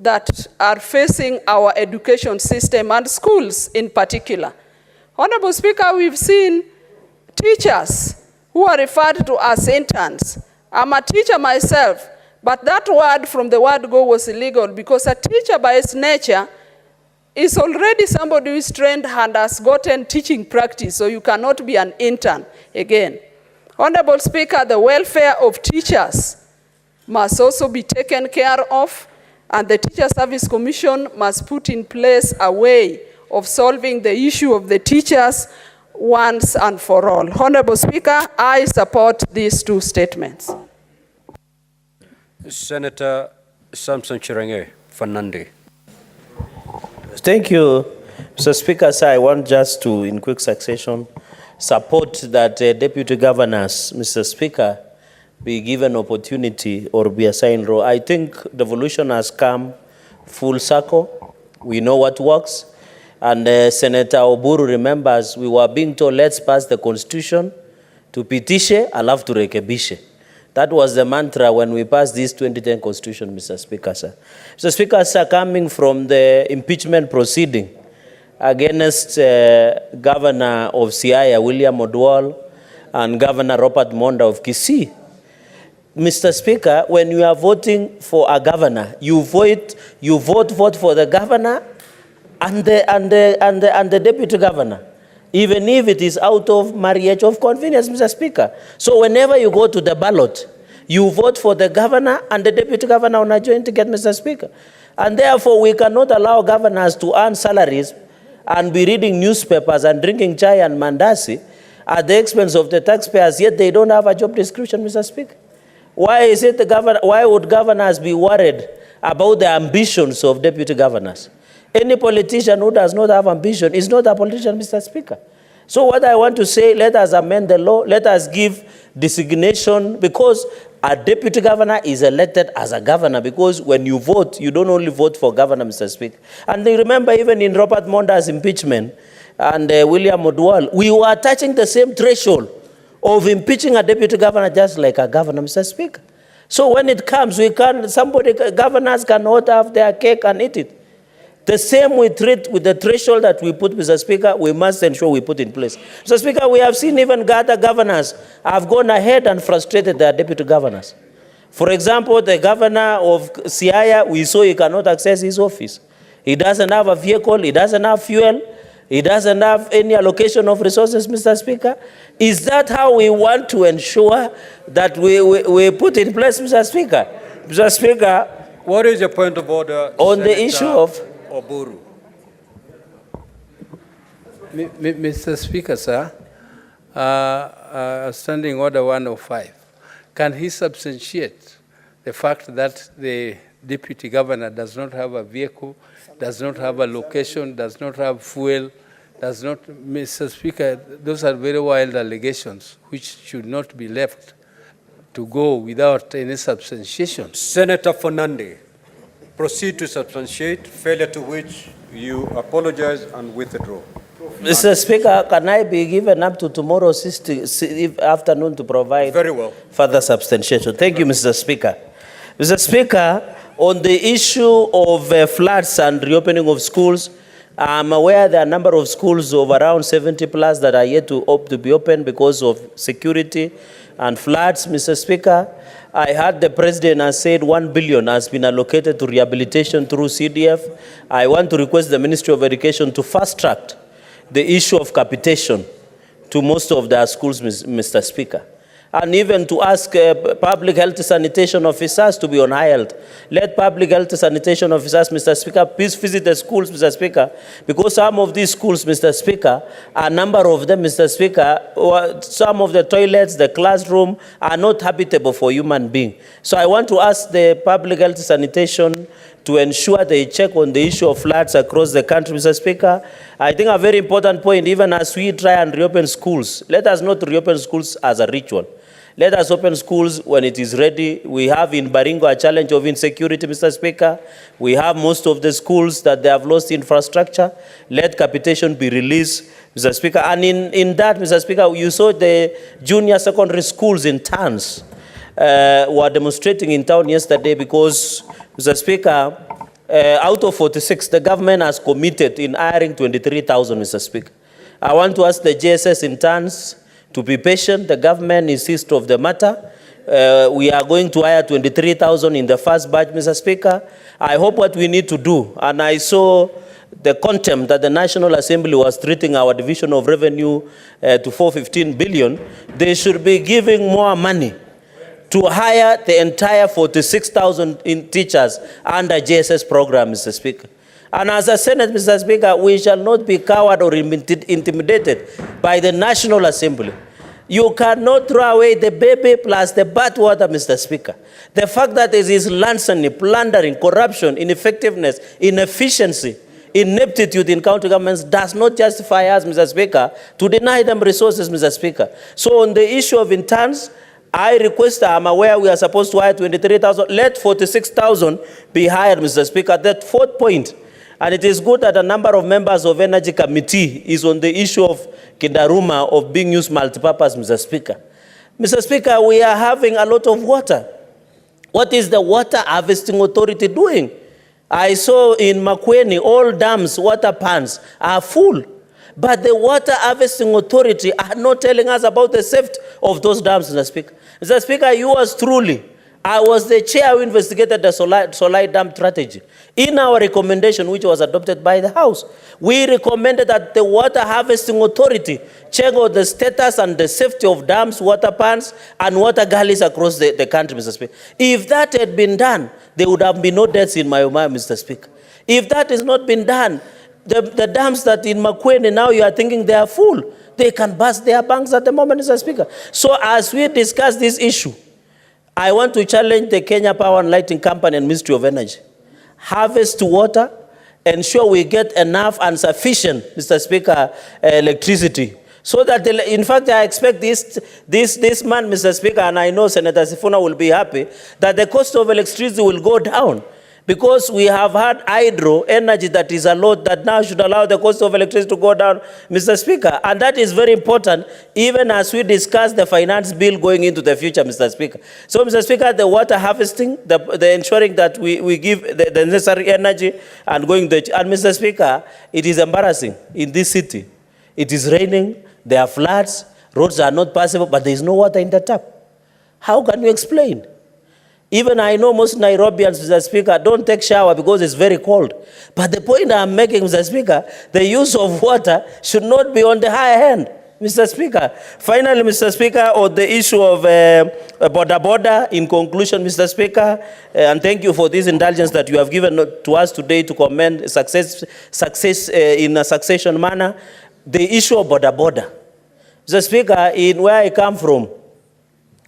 that are facing our education system and schools in particular. Honorable Speaker, we've seen teachers who are referred to as interns. I'm a teacher myself, but that word from the word go was illegal because a teacher by its nature is already somebody who is trained and has gotten teaching practice, so you cannot be an intern again. Honorable Speaker, the welfare of teachers must also be taken care of, and the Teacher Service Commission must put in place a way of solving the issue of the teachers once and for all. Honorable Speaker, I support these two statements. Senator Samson Cherargei Fernande. Thank you, Mr. Speaker. Sir, I want just to, in quick succession, support that deputy governors, Mr. Speaker, be given opportunity or be assigned role. I think the evolution has come full circle. We know what works. And Senator Oburu remembers we were being told, let's pass the constitution to pitishe, alafu turekebishe. That was the mantra when we passed this 2010 constitution, Mr. Speaker, sir. Mr. Speaker, sir, coming from the impeachment proceeding against Governor of Siaya, William Odwal, and Governor Robert Monda of Kisii, Mr. Speaker, when you are voting for a governor, you vote for the governor and the deputy governor, even if it is out of marriage of convenience, Mr. Speaker. So whenever you go to the ballot, you vote for the governor and the deputy governor on a joint ticket, Mr. Speaker. And therefore, we cannot allow governors to earn salaries and be reading newspapers and drinking chai and mandazi at the expense of the taxpayers, yet they don't have a job description, Mr. Speaker. Why would governors be worried about the ambitions of deputy governors? Any politician who does not have ambition is not a politician, Mr. Speaker. So what I want to say, let us amend the law, let us give designation, because a deputy governor is elected as a governor, because when you vote, you don't only vote for governor, Mr. Speaker. And remember, even in Robert Monda's impeachment and William Odwal, we were touching the same threshold of impeaching a deputy governor just like a governor, Mr. Speaker. So when it comes, governors cannot have their cake and eat it. The same we treat with the threshold that we put, Mr. Speaker, we must ensure we put in place. Mr. Speaker, we have seen even other governors have gone ahead and frustrated their deputy governors. For example, the governor of Siaya, we saw he cannot access his office. He doesn't have a vehicle, he doesn't have fuel, he doesn't have any allocation of resources, Mr. Speaker. Is that how we want to ensure that we put in place, Mr. Speaker? Mr. Speaker, what is your point of order on Senator the issue of Oburu? Mr. Speaker, sir, Standing Order 105, can he substantiate the fact that the deputy governor does not have a vehicle, does not have a location, does not have fuel, does not, Mr. Speaker, those are very wild allegations which should not be left to go without any substantiation. Senator Fernande, proceed to substantiate, failure to which you apologize and withdraw. Mr. Speaker, can I be given up to tomorrow afternoon to provide very well further substantiation? Thank you, Mr. Speaker. Mr. Speaker, on the issue of floods and reopening of schools, I'm aware there are a number of schools of around 70 plus that are yet to be open because of security and floods, Mr. Speaker. I heard the President has said 1 billion has been allocated to rehabilitation through CDF. I want to request the Ministry of Education to fast-track the issue of capitation to most of their schools, Mr. Speaker. And even to ask public health sanitation officers to be on high health. Let public health sanitation officers, Mr. Speaker, please visit the schools, Mr. Speaker, because some of these schools, Mr. Speaker, a number of them, Mr. Speaker, some of the toilets, the classroom are not habitable for human beings. So I want to ask the public health sanitation to ensure they check on the issue of floods across the country, Mr. Speaker. I think a very important point, even as we try and reopen schools, let us not reopen schools as a ritual. Let us open schools when it is ready. We have in Baringo a challenge of insecurity, Mr. Speaker. We have most of the schools that they have lost infrastructure. Let capitation be released, Mr. Speaker. And in that, Mr. Speaker, you saw the junior secondary schools in towns were demonstrating in town yesterday because, Mr. Speaker, out of 46, the government has committed in hiring 23,000, Mr. Speaker. I want to ask the JSS interns to be patient. The government insists of the matter. We are going to hire 23,000 in the first batch, Mr. Speaker. I hope what we need to do, and I saw the contempt that the National Assembly was treating our division of revenue to 415 billion, they should be giving more money to hire the entire 46,000 teachers under JSS program, Mr. Speaker. And as a Senate, Mr. Speaker, we shall not be cowed or intimidated by the National Assembly. You cannot throw away the baby plus the bathwater, Mr. Speaker. The fact that there is larceny, plundering, corruption, ineffectiveness, inefficiency, ineptitude in county governments does not justify us, Mr. Speaker, to deny them resources, Mr. Speaker. So on the issue of interns, I request, I'm aware we are supposed to hire 23,000. Let 46,000 be hired, Mr. Speaker. That fourth point, and it is good that a number of members of Energy Committee is on the issue of Kindaruma of being used multipurpose, Mr. Speaker. Mr. Speaker, we are having a lot of water. What is the Water Harvesting Authority doing? I saw in Makueni, all dams, water pans are full. But the Water Harvesting Authority are not telling us about the safety of those dams, Mr. Speaker. Mr. Speaker, yours truly, I was the chair who investigated the Solai Dam strategy. In our recommendation, which was adopted by the House, we recommended that the Water Harvesting Authority check out the status and the safety of dams, water pans, and water gullies across the country, Mr. Speaker. If that had been done, there would have been no deaths in Mayomaya, Mr. Speaker. If that has not been done, the dams that in Makueni now you are thinking they are full, they can burst their banks at the moment, Mr. Speaker. So as we discuss this issue, I want to challenge the Kenya Power and Lighting Company and Ministry of Energy. Harvest water, ensure we get enough and sufficient, Mr. Speaker, electricity. So that, in fact, I expect this month, Mr. Speaker, and I know Senator Sifuna will be happy, that the cost of electricity will go down. Because we have had hydro energy that is a lot that now should allow the cost of electricity to go down, Mr. Speaker. And that is very important, even as we discuss the finance bill going into the future, Mr. Speaker. So, Mr. Speaker, the water harvesting, the ensuring that we give the necessary energy and going the... And, Mr. Speaker, it is embarrassing in this city. It is raining, there are floods, roads are not passable, but there is no water in the tap. How can you explain? Even I know most Nairobians, Mr. Speaker, don't take shower because it's very cold. But the point I'm making, Mr. Speaker, the use of water should not be on the higher end, Mr. Speaker. Finally, Mr. Speaker, on the issue of Boda, in conclusion, Mr. Speaker, and thank you for this indulgence that you have given to us today to commend success in a succession manner. The issue of Boda. Mr. Speaker, in where I come from,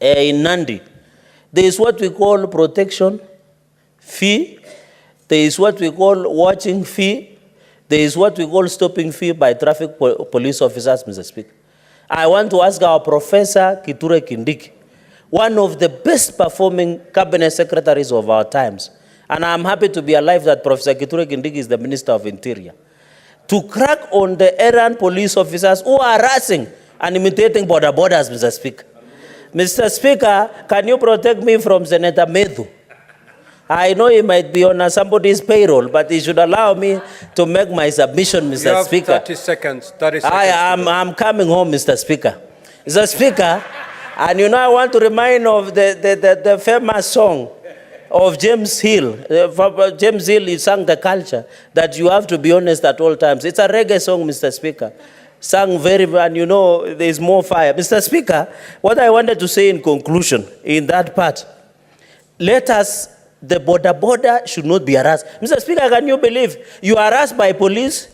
in Nandi, there is what we call protection fee. There is what we call watching fee. There is what we call stopping fee by traffic police officers, Mr. Speaker. I want to ask our Professor Kithure Kindiki, one of the best performing cabinet secretaries of our times, and I'm happy to be alive that Professor Kithure Kindiki is the Minister of Interior, to crack on the errand police officers who are harassing and imitating borders, Mr. Speaker. Mr. Speaker, can you protect me from Senator Medhu? I know he might be on somebody's payroll, but he should allow me to make my submission, Mr. Speaker. You have 30 seconds. 30 seconds. I'm coming home, Mr. Speaker. Mr. Speaker, and you know I want to remind of the famous song of James Hill. James Hill, he sang the culture that you have to be honest at all times. It's a reggae song, Mr. Speaker. Sang very, and you know, there's more fire. Mr. Speaker, what I wanted to say in conclusion, in that part, let us, the border should not be harassed. Mr. Speaker, can you believe you are harassed by police?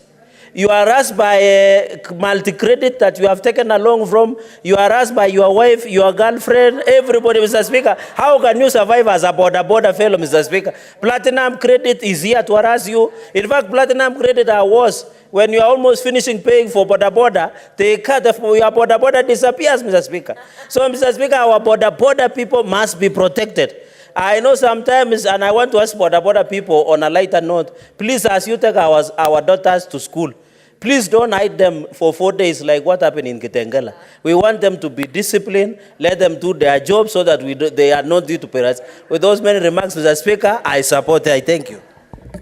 You are harassed by a multi-credit that you have taken along from. You are harassed by your wife, your girlfriend, everybody, Mr. Speaker. How can you survive as a border fellow, Mr. Speaker? Platinum credit is here to harass you. In fact, platinum credit are worse. When you are almost finishing paying for border, they cut your border disappears, Mr. Speaker. So, Mr. Speaker, our border people must be protected. I know sometimes, and I want to ask border people on a lighter note, please, as you take our daughters to school, please don't hide them for 4 days like what happened in Kitengela. We want them to be disciplined, let them do their job so that they are not due to parents. With those many remarks, Mr. Speaker, I support it. I thank you.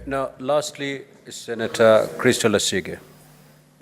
Now, lastly, Senator Crystal Asige.